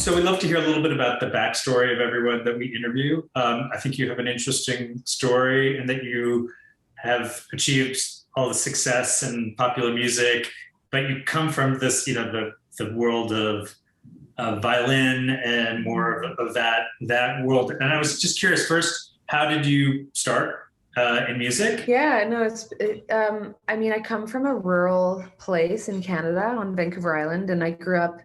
So we'd love to hear a little bit about the backstory of everyone that we interview. I think you have an interesting story and that you have achieved all the success in popular music, but you come from this, the world of violin and more of that world. And I was just curious, first, how did you start in music? Yeah, no, I mean, I come from a rural place in Canada on Vancouver Island, and I grew up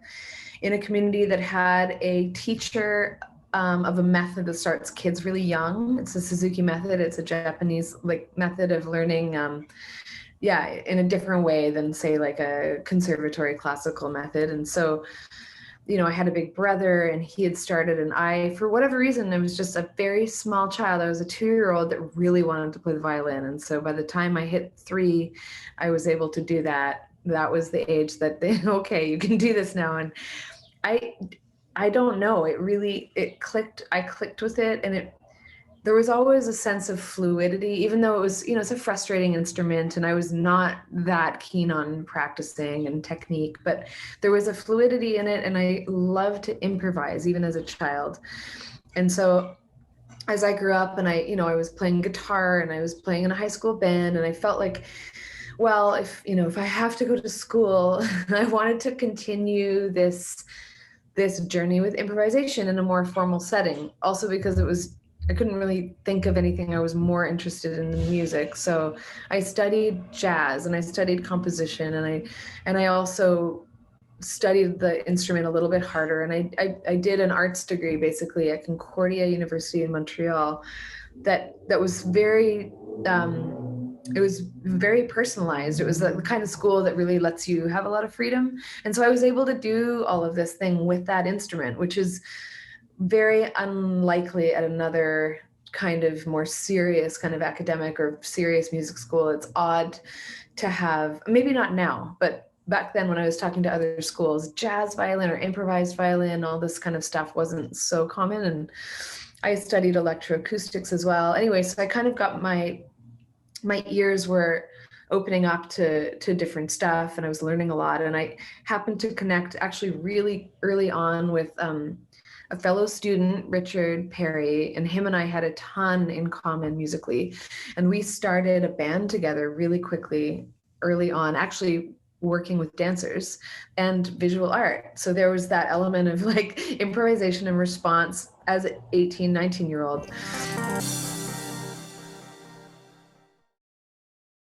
in a community that had a teacher of a method that starts kids really young. It's a Suzuki method. It's a Japanese method of learning, yeah, in a different way than say like a conservatory classical method. And so I had a big brother and he had started, and for whatever reason, I was just a very small child. I was a 2-year-old that really wanted to play the violin. And so by the time I hit 3, I was able to do that. That was the age that okay, you can do this now. And I, I don't know, it clicked. I clicked with it, and there was always a sense of fluidity, even though it was, it's a frustrating instrument and I was not that keen on practicing and technique, but there was a fluidity in it, and I loved to improvise even as a child. And so as I grew up and I was playing guitar and I was playing in a high school band, and I felt like, well, if I have to go to school, I wanted to continue this journey with improvisation in a more formal setting. Also because I couldn't really think of anything I was more interested in than music. So I studied jazz and I studied composition, and I also studied the instrument a little bit harder. And I did an arts degree basically at Concordia University in Montreal that was very it was very personalized. It was the kind of school that really lets you have a lot of freedom. And so I was able to do all of this thing with that instrument, which is very unlikely at another kind of more serious kind of academic or serious music school. It's odd to have, maybe not now, but back then when I was talking to other schools, jazz violin or improvised violin, all this kind of stuff wasn't so common. And I studied electroacoustics as well. Anyway, so I kind of got my ears were opening up to different stuff, and I was learning a lot. And I happened to connect actually really early on with a fellow student, Richard Perry, and him and I had a ton in common musically. And we started a band together really quickly early on, actually working with dancers and visual art. So there was that element of like improvisation and response as an 18, 19-year-old.